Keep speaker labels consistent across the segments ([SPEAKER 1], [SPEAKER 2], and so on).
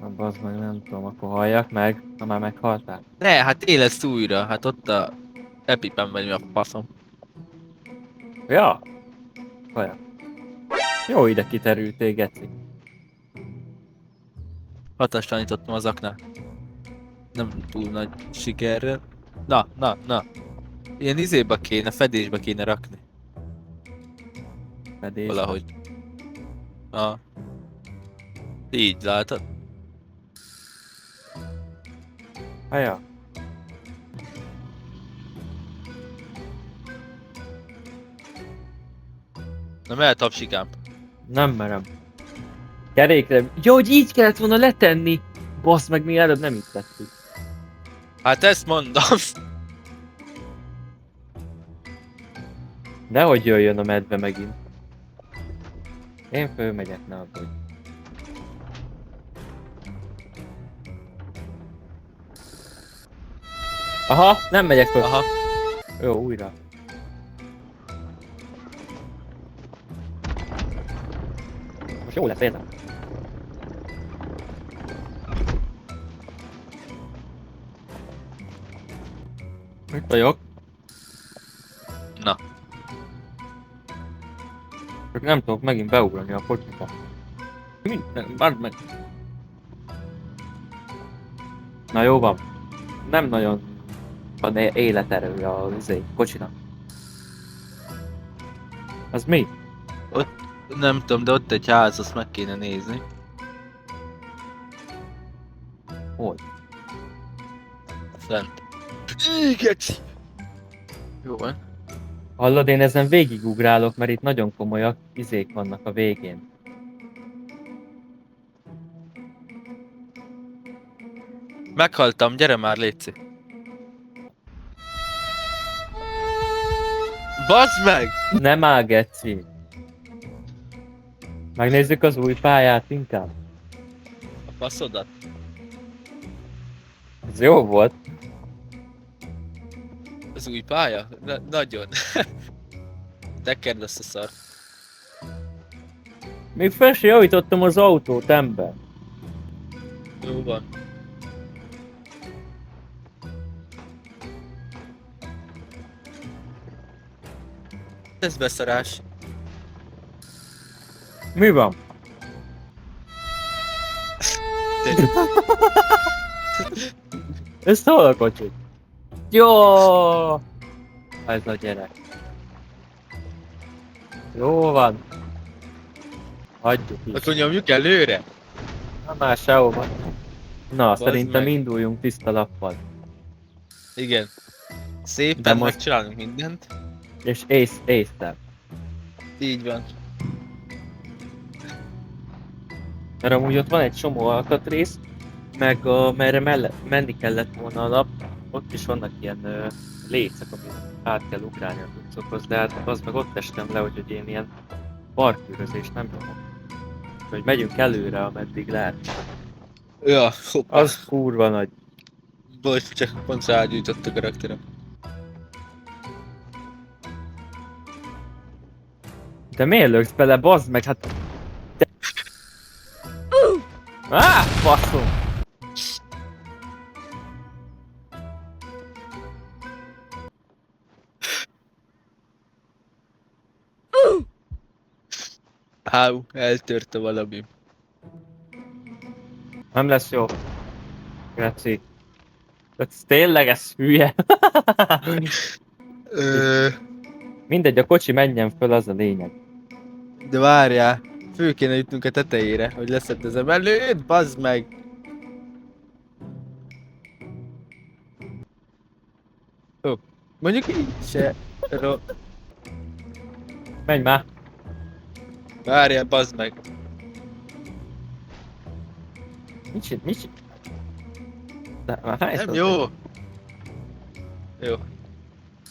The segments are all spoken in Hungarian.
[SPEAKER 1] Na bazd meg, nem tudom, akkor halljak meg, ha már meghaltál.
[SPEAKER 2] Ne, hát élesz újra, hát ott a Epipen vagy mi a faszom.
[SPEAKER 1] Ja, olyan. Jó ide kiterültél, geci.
[SPEAKER 2] Hatástalanítottam az aknát. Nem túl nagy sikerrel. Na, na, na. Ilyen izébe kéne, fedésbe kéne rakni.
[SPEAKER 1] Fedésbe.
[SPEAKER 2] Valahogy. Na, így látod?
[SPEAKER 1] Ja.
[SPEAKER 2] Na mehet tapsikám.
[SPEAKER 1] Nem merem. Kerékre. Jó, hogy így kellett volna letenni. Basz meg, mi előbb nem így tettük.
[SPEAKER 2] Hát ezt mondom.
[SPEAKER 1] Nehogy jöjjön a medve megint. Én fölmegyek, ne aggódj. Aha, nem megyek föl.
[SPEAKER 2] Aha.
[SPEAKER 1] Jó, újra. Most jó lesz, értem. Itt vagyok.
[SPEAKER 2] Na.
[SPEAKER 1] Csak nem tudok megint beugrani a kocsiba. Várd meg. Na jó van. Nem nagyon van életerő a kocsinak. Az mi?
[SPEAKER 2] Nem tudom, de ott egy ház, azt meg kéne nézni.
[SPEAKER 1] Hol?
[SPEAKER 2] Fent. Ígeci! Jó van.
[SPEAKER 1] Hallod, én ezen végigugrálok, mert itt nagyon komolyak izék vannak a végén.
[SPEAKER 2] Meghaltam, gyere már, létszi. Bazd meg!
[SPEAKER 1] Nem áll, geci. Megnézzük az új pályát inkább.
[SPEAKER 2] A faszodat.
[SPEAKER 1] Ez jó volt.
[SPEAKER 2] Az új pálya? Nagyon. Tekerd azt a szar.
[SPEAKER 1] Még fel se javítottam az autót, ember.
[SPEAKER 2] Jó van. Ez beszarás.
[SPEAKER 1] Mi van? Ez hol a kocsi? Jó! Ez a gyerek. Jó van. Hagyjuk is.
[SPEAKER 2] Akkor nyomjuk előre?
[SPEAKER 1] Na már sehova. Na,
[SPEAKER 2] Bazd
[SPEAKER 1] szerintem
[SPEAKER 2] meg.
[SPEAKER 1] induljunk tiszta lappal.
[SPEAKER 2] Igen.
[SPEAKER 1] De
[SPEAKER 2] Szépen
[SPEAKER 1] most-
[SPEAKER 2] megcsinálunk mindent.
[SPEAKER 1] És észtel.
[SPEAKER 2] Így van.
[SPEAKER 1] Mert amúgy ott van egy csomó alkatrész, meg merre menni kellett volna a lap, ott is vannak ilyen lécek, amin át kell ugrálni a cuccokhoz, de hát az meg ott estem le, hogy én ilyen parkőrözést nem nyomok. Hogy megyünk előre, ameddig lehet.
[SPEAKER 2] Ja, hoppá.
[SPEAKER 1] Az kurva nagy.
[SPEAKER 2] Bocs, csak pont rágyújtott a karakterem.
[SPEAKER 1] De miért löksz bele, bazd meg, hát... De... Faszom!
[SPEAKER 2] Háu, eltörte valami.
[SPEAKER 1] Nem lesz jó. Graci. Ez tényleg ez hülye. Mindegy, a kocsi menjen föl, az a lényeg.
[SPEAKER 2] De várjál, fő kéne jutnunk a tetejére, hogy leszedezem előtt, bazd meg! Hopp. Mondjuk így se.
[SPEAKER 1] Menj már.
[SPEAKER 2] Várjál, bazd meg!
[SPEAKER 1] Mit csinál? De már hányszor?
[SPEAKER 2] Nem jó! Jó.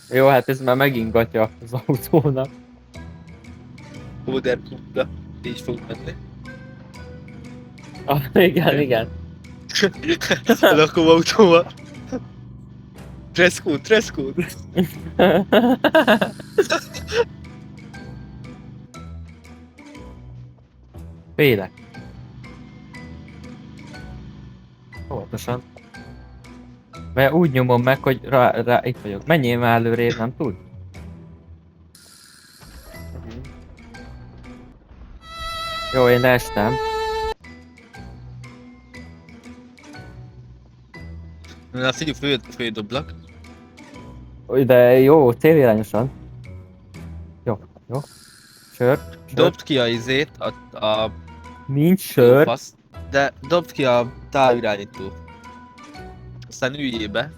[SPEAKER 1] Jó, hát ez már megingatja az autónak.
[SPEAKER 2] Hóder kupla. Így fog menni.
[SPEAKER 1] Igen, igen.
[SPEAKER 2] A lakóautóval. Dresscode, dresscode!
[SPEAKER 1] Félek. Óvatosan. Mert úgy nyomom meg, hogy rá itt vagyok. Menjél már előrébb, nem tud? Jó, én leestem.
[SPEAKER 2] Na figyelj, földoblak.
[SPEAKER 1] De jó, célirányosan. Jó, jó. Sör.
[SPEAKER 2] Dobd ki a izét, a
[SPEAKER 1] Nincs sör.
[SPEAKER 2] fasz, de dobd ki a távirányítót. Aztán üljél be.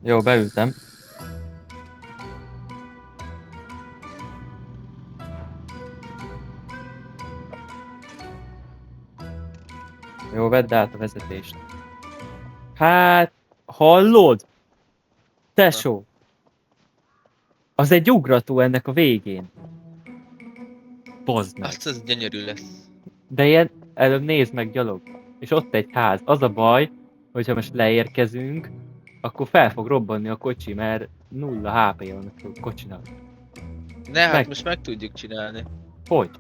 [SPEAKER 1] Jó, beültem. Jó, vedd át a vezetést. Hát, hallod? Tesó! Az egy ugrató ennek a végén. Bazd meg.
[SPEAKER 2] Azt ez gyönyörű lesz.
[SPEAKER 1] De ilyen, előbb nézd meg gyalog. És ott egy ház. Az a baj, hogyha most leérkezünk, akkor fel fog robbanni a kocsi, mert 0 HP van a kocsinak.
[SPEAKER 2] Ne, hát
[SPEAKER 1] Meg.
[SPEAKER 2] most meg tudjuk csinálni.
[SPEAKER 1] Hogy?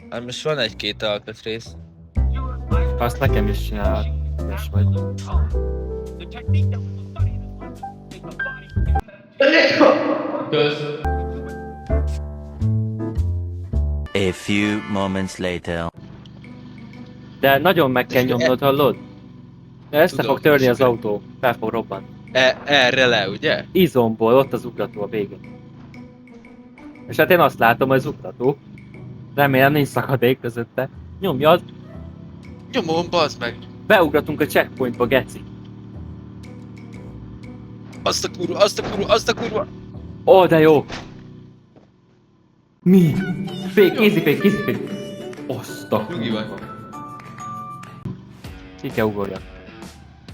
[SPEAKER 2] Hát most van egy-két alkatrész.
[SPEAKER 1] Azt nekem is csinálod. És vagy.
[SPEAKER 3] A few moments later.
[SPEAKER 1] De nagyon meg kell nyomnod, hallod? De össze
[SPEAKER 2] Tudom,
[SPEAKER 1] fog törni
[SPEAKER 2] és
[SPEAKER 1] az
[SPEAKER 2] akkor-
[SPEAKER 1] autó. Fel fog robbanni.
[SPEAKER 2] Erre le, ugye?
[SPEAKER 1] Izomból, ott az ugrató a végén. És hát én azt látom, hogy az ugrató. Remélem nincs szakadék közötte. Nyomjad,
[SPEAKER 2] Nyomom, bazd meg!
[SPEAKER 1] beugratunk a checkpointba, geci.
[SPEAKER 2] Azt a kurva, azt a kurva, azt a kurva!
[SPEAKER 1] Ó, de jó! Mi? Fék, easy fék. Azt a
[SPEAKER 2] Nyugi vagy.
[SPEAKER 1] kurva. Ki kell ugorjak.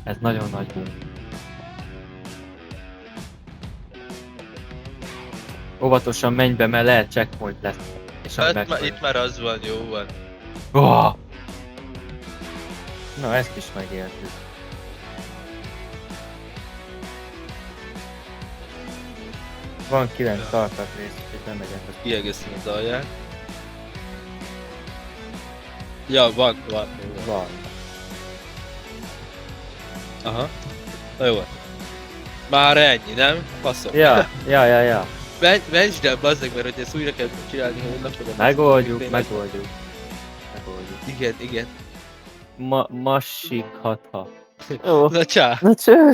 [SPEAKER 1] Ez nagyon nagy boom. Óvatosan menj be, mert lehet checkpoint lesz. És
[SPEAKER 2] Hát
[SPEAKER 1] meg
[SPEAKER 2] itt már az van, jó van.
[SPEAKER 1] Oh! Na, ezt is megéltük. Van 9 alkatrész, úgyhogy nem megyek most.
[SPEAKER 2] Kiegészítem az alját. Ja, van.
[SPEAKER 1] Van.
[SPEAKER 2] Aha. Na jó. Már ennyi, nem? Faszom.
[SPEAKER 1] Ja.
[SPEAKER 2] Mentsd el, bazzeg, mert hogy ezt újra kell csinálni, hogy napodon.
[SPEAKER 1] Megoldjuk.
[SPEAKER 2] Igen.
[SPEAKER 1] Massikhatha. Jó.
[SPEAKER 2] Na csá!
[SPEAKER 1] Na cső.